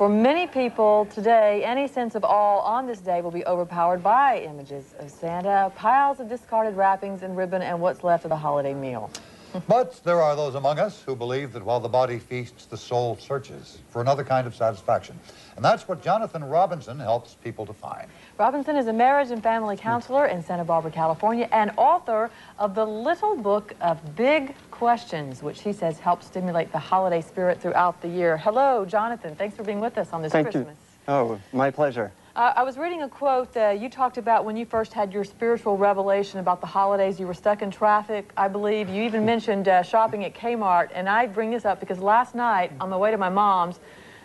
For many people today, any sense of awe on this day will be overpowered by images of Santa, piles of discarded wrappings and ribbon, and what's left of the holiday meal. But there are those among us who believe that while the body feasts, the soul searches for another kind of satisfaction. And that's what Jonathan Robinson helps people to find. Robinson is a marriage and family counselor in Santa Barbara, California, and author of the Little Book of Big Questions, which he says helps stimulate the holiday spirit throughout the year. Hello, Jonathan. Thanks for being with us on this Christmas. Thank you. Oh, my pleasure. I was reading a quote you talked about when you first had your spiritual revelation about the holidays. You were stuck in traffic, I believe. You even mentioned shopping at Kmart. And I bring this up because last night, on the way to my mom's,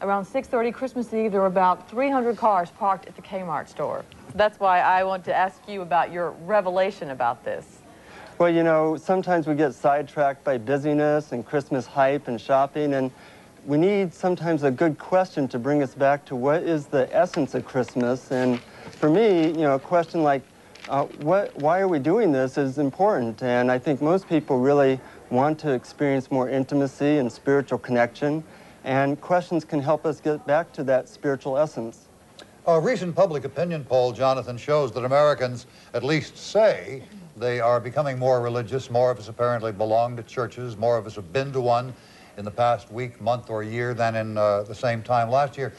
around 6:30 Christmas Eve, there were about 300 cars parked at the Kmart store. So that's why I want to ask you about your revelation about this. Well, you know, sometimes we get sidetracked by busyness and Christmas hype and shopping, and we need sometimes a good question to bring us back to what is the essence of Christmas. And for me, you know, a question like, why are we doing this is important. And I think most people really want to experience more intimacy and spiritual connection. And questions can help us get back to that spiritual essence. A recent public opinion poll, Jonathan, shows that Americans at least say they are becoming more religious. More of us apparently belong to churches. More of us have been to one in the past week, month, or year than in the same time last year.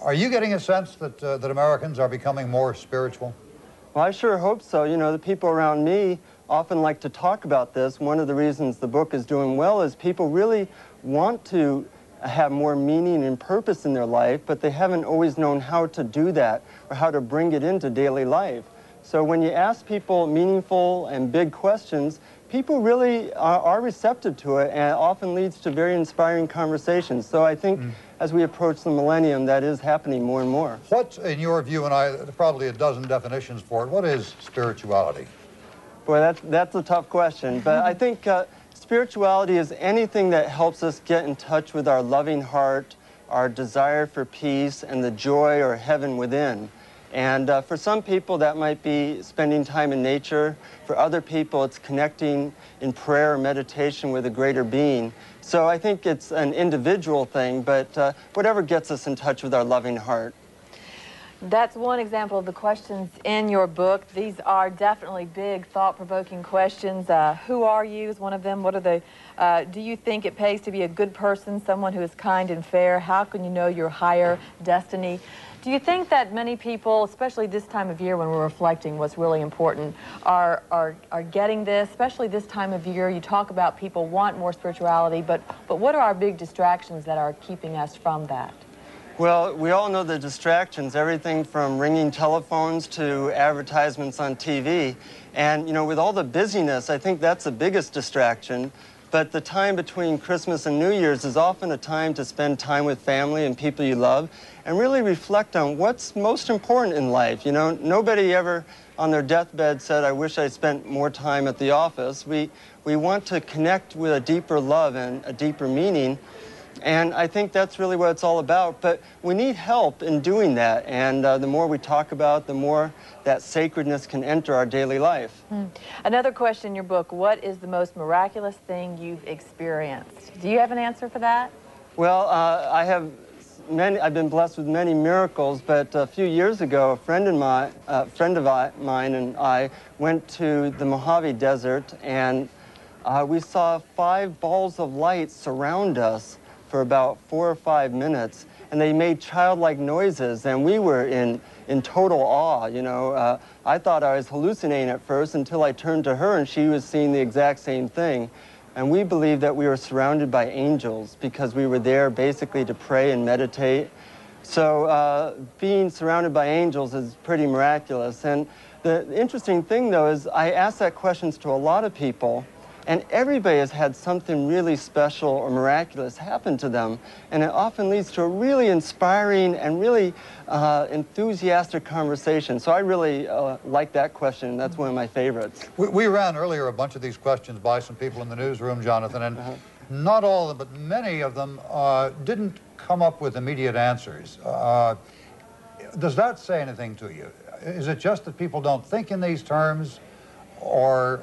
Are you getting a sense that, that Americans are becoming more spiritual? Well, I sure hope so. You know, the people around me often like to talk about this. One of the reasons the book is doing well is people really want to have more meaning and purpose in their life, but they haven't always known how to do that or how to bring it into daily life. So when you ask people meaningful and big questions, people really are receptive to it, and it often leads to very inspiring conversations. So I think as we approach the millennium, that is happening more and more. What, in your view, and probably a dozen definitions for it, what is spirituality? Boy, that's a tough question, but I think spirituality is anything that helps us get in touch with our loving heart, our desire for peace, and the joy or heaven within. And for some people, that might be spending time in nature. For other people, it's connecting in prayer or meditation with a greater being. So I think it's an individual thing, but whatever gets us in touch with our loving heart. That's one example of the questions in your book. These are definitely big, thought-provoking questions. Who are you is one of them. What are the, do you think it pays to be a good person, someone who is kind and fair? How can you know your higher destiny? Do you think that many people, especially this time of year when we're reflecting what's really important, are getting this, especially this time of year? You talk about people want more spirituality, but what are our big distractions that are keeping us from that? Well, we all know the distractions, everything from ringing telephones to advertisements on TV. And, you know, with all the busyness, I think that's the biggest distraction. But the time between Christmas and New Year's is often a time to spend time with family and people you love and really reflect on what's most important in life. You know, nobody ever on their deathbed said, I wish I spent more time at the office. We want to connect with a deeper love and a deeper meaning. And I think that's really what it's all about. But we need help in doing that. And the more we talk about, the more that sacredness can enter our daily life. Another question in your book, what is the most miraculous thing you've experienced? Do you have an answer for that? Well, I've been blessed with many miracles, but a few years ago, a friend of mine and I went to the Mojave Desert, and we saw 5 balls of light surround us for about 4 or 5 minutes, and they made childlike noises, and we were in total awe, you know. I thought I was hallucinating at first until I turned to her and she was seeing the exact same thing. And we believed that we were surrounded by angels because we were there basically to pray and meditate. So being surrounded by angels is pretty miraculous. And the interesting thing, though, is I asked that question to a lot of people, and everybody has had something really special or miraculous happen to them. And it often leads to a really inspiring and really enthusiastic conversation. So I really like that question. That's one of my favorites. We ran earlier a bunch of these questions by some people in the newsroom, Jonathan, and not all of them, but many of them didn't come up with immediate answers. Does that say anything to you? Is it just that people don't think in these terms, or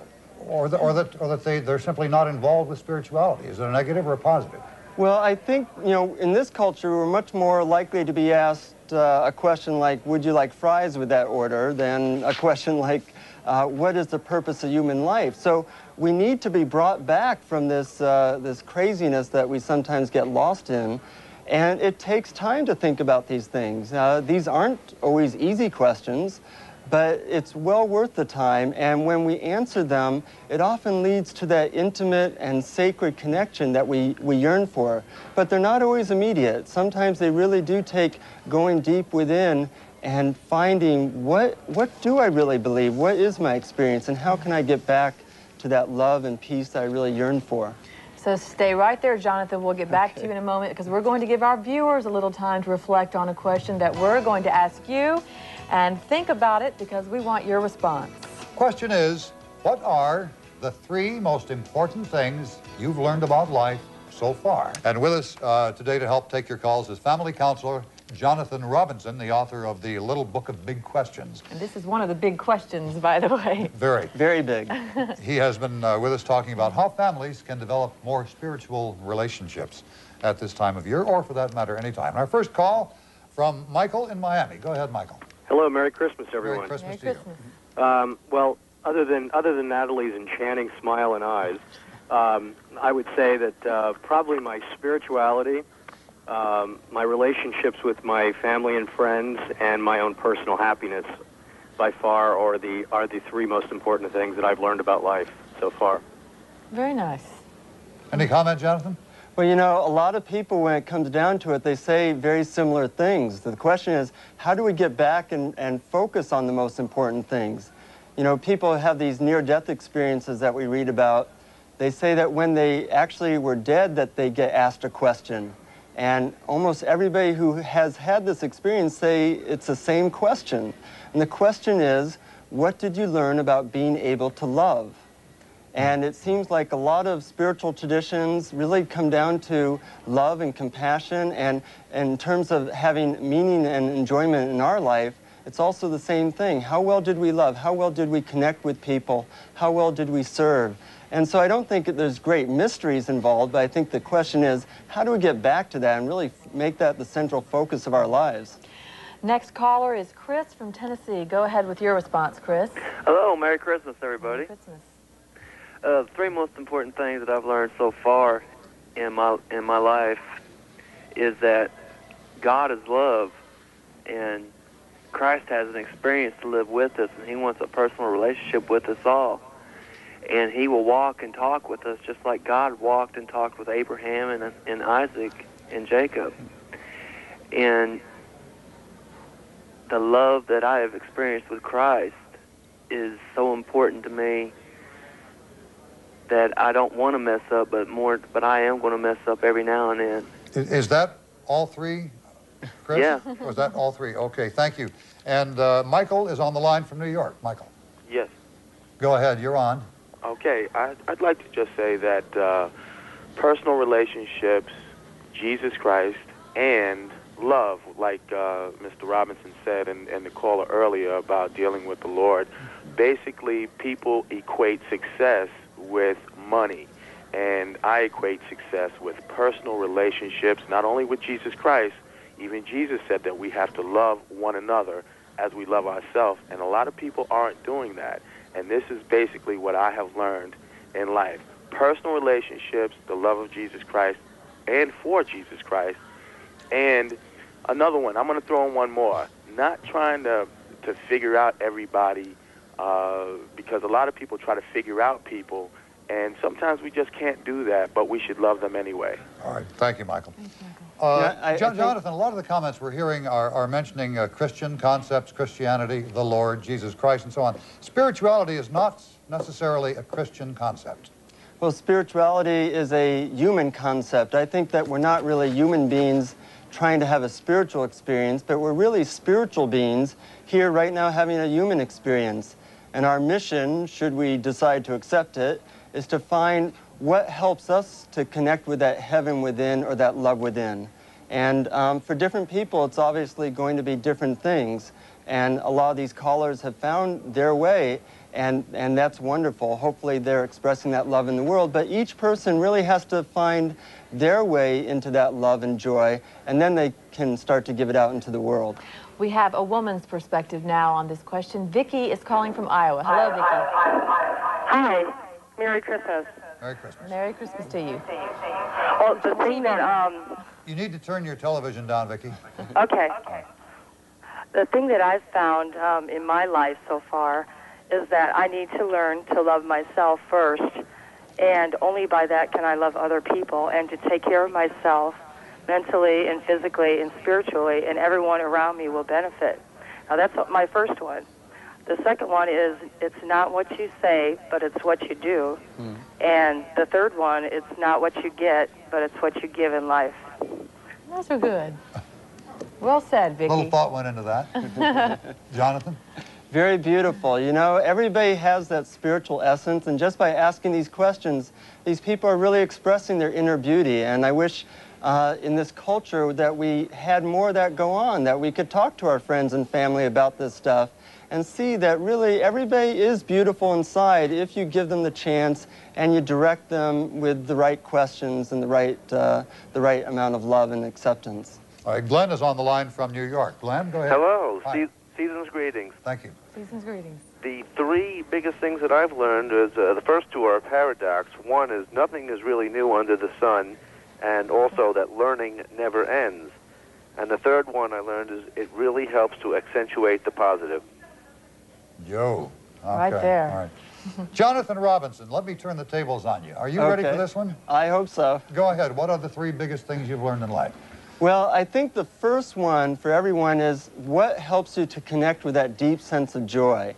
that they're simply not involved with spirituality? Is it a negative or a positive? Well, I think, in this culture, we're much more likely to be asked a question like, would you like fries with that order, than a question like, what is the purpose of human life? So we need to be brought back from this, this craziness that we sometimes get lost in. And it takes time to think about these things. These aren't always easy questions, but it's well worth the time, and when we answer them, it often leads to that intimate and sacred connection that we yearn for. But they're not always immediate. Sometimes they really do take going deep within and finding what do I really believe, what is my experience, and how can I get back to that love and peace that I really yearn for. So stay right there, Jonathan. We'll get back to you in a moment, because we're going to give our viewers a little time to reflect on a question that we're going to ask you. And think about it, because we want your response. Question is, what are the 3 most important things you've learned about life so far? And with us today to help take your calls is family counselor Jonathan Robinson, the author of the Little Book of Big Questions. And this is one of the big questions, by the way. Very. Very big. He has been with us talking about how families can develop more spiritual relationships at this time of year, or for that matter, any time. And our first call from Michael in Miami. Go ahead, Michael. Hello, Merry Christmas, everyone. Merry Christmas Merry to Christmas. you. Well, other than Natalie's enchanting smile and eyes, I would say that probably my spirituality, my relationships with my family and friends, and my own personal happiness, by far, are the 3 most important things that I've learned about life so far. Very nice. Any comment, Jonathan? Well, a lot of people, when it comes down to it, they say very similar things. The question is, how do we get back and focus on the most important things? People have these near-death experiences that we read about. They say that when they actually were dead, that they get asked a question. And almost everybody who has had this experience say it's the same question. And the question is, what did you learn about being able to love? And it seems like a lot of spiritual traditions really come down to love and compassion, and in terms of having meaning and enjoyment in our life, it's also the same thing. How well did we love? How well did we connect with people? How well did we serve? And so I don't think that there's great mysteries involved, but I think the question is, how do we get back to that and really make that the central focus of our lives? Next caller is Chris from Tennessee. Go ahead with your response, Chris. Hello, Merry Christmas, everybody. Merry Christmas. 3 most important things that I've learned so far in my life is that God is love, and Christ has an experience to live with us, and He wants a personal relationship with us all. And He will walk and talk with us just like God walked and talked with Abraham and Isaac and Jacob. And the love that I have experienced with Christ is so important to me that I don't want to mess up, but I am going to mess up every now and then. Is that all 3, Chris? Yeah. Was that all 3? Okay, thank you. And Michael is on the line from New York. Michael, Yes. go ahead. You're on. Okay. I'd like to just say that personal relationships, Jesus Christ, and love, like Mr. Robinson said and the caller earlier about dealing with the Lord, basically people equate success with money. And I equate success with personal relationships, not only with Jesus Christ. Even Jesus said that we have to love one another as we love ourselves, and a lot of people aren't doing that. And this is basically what I have learned in life. Personal relationships, the love of Jesus Christ, and for Jesus Christ. And another one, I'm going to throw in one more. Not trying to figure out everybody, because a lot of people try to figure out people, and sometimes we just can't do that, but we should love them anyway. All right. Thank you, Michael. Thanks, Michael. Jonathan, a lot of the comments we're hearing are mentioning Christian concepts, Christianity, the Lord, Jesus Christ, and so on. Spirituality is not necessarily a Christian concept. Well, spirituality is a human concept. I think that we're not really human beings trying to have a spiritual experience, but we're really spiritual beings here right now having a human experience. And our mission, should we decide to accept it, is to find what helps us to connect with that heaven within or that love within. And for different people, it's obviously going to be different things. And a lot of these callers have found their way, and that's wonderful. Hopefully they're expressing that love in the world, but each person really has to find their way into that love and joy, and then they can start to give it out into the world. We have a woman's perspective now on this question. Vicki is calling from Iowa. Hello, Vicki. Hi. Merry Christmas. Merry Christmas. Merry Christmas to you. Well, the thing that, You need to turn your television down, Vicki. okay. The thing that I've found in my life so far is that I need to learn to love myself first, and only by that can I love other people, and to take care of myself mentally and physically and spiritually, and everyone around me will benefit. Now, that's my first one. The second one is it's not what you say, but it's what you do. And the third one, it's not what you get, but it's what you give in life. Those are good. Well said, Vicki. A little thought went into that. Jonathan? Very beautiful. You know, everybody has that spiritual essence, and just by asking these questions, these people are really expressing their inner beauty. And I wish in this culture that we had more of that go on, that we could talk to our friends and family about this stuff and see that really everybody is beautiful inside if you give them the chance and you direct them with the right questions and the right amount of love and acceptance. All right, Glenn is on the line from New York. Glenn, go ahead. Hello. Hi. Season's greetings. Thank you. Season's greetings. The three biggest things that I've learned is the first two are a paradox. One is nothing is really new under the sun, and also that learning never ends. And the third one I learned is it really helps to accentuate the positive. Joe. Okay. Right there. All right. Jonathan Robinson, let me turn the tables on you. Are you ready for this one? I hope so. Go ahead. What are the three biggest things you've learned in life? Well, I think the first one for everyone is what helps you to connect with that deep sense of joy.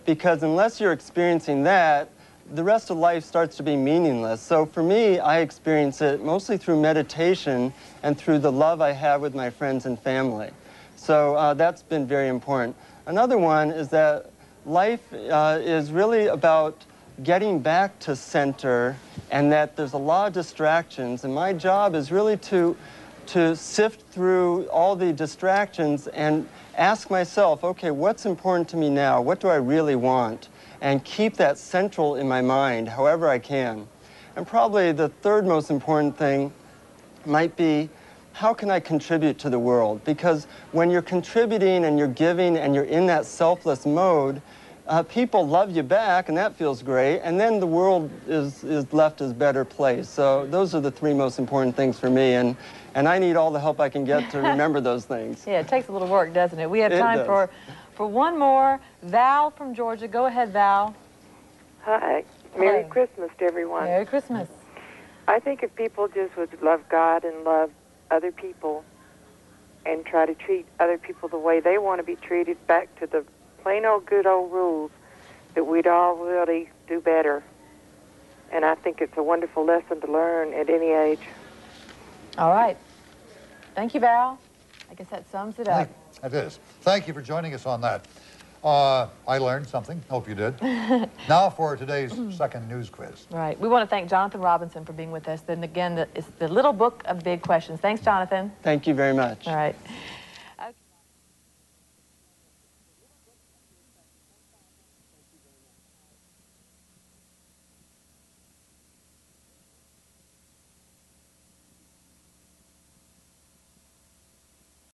Because unless you're experiencing that, the rest of life starts to be meaningless. So for me, I experience it mostly through meditation and through the love I have with my friends and family. So that's been very important. Another one is that life is really about getting back to center, and that there's a lot of distractions, and my job is really to sift through all the distractions and ask myself, okay, what's important to me now? What do I really want? And keep that central in my mind, however I can. And probably the third most important thing might be, how can I contribute to the world? Because when you're contributing and you're giving and you're in that selfless mode, people love you back, and that feels great, and then the world is left as a better place. So those are the three most important things for me, and I need all the help I can get to remember those things. Yeah, it takes a little work, doesn't it? We have time for one more. Val from Georgia. Go ahead, Val. Hi. Merry Christmas to everyone. Merry Christmas. I think if people just would love God and love other people and try to treat other people the way they want to be treated, back to the plain old good old rules, that we'd all really do better. And I think it's a wonderful lesson to learn at any age. All right. Thank you, Val. I guess that sums it up. It is. Thank you for joining us on that. I learned something. Hope you did. Now for today's second news quiz. Right. We want to thank Jonathan Robinson for being with us. Then again, it's the Little Book of Big Questions. Thanks, Jonathan. Thank you very much. All right.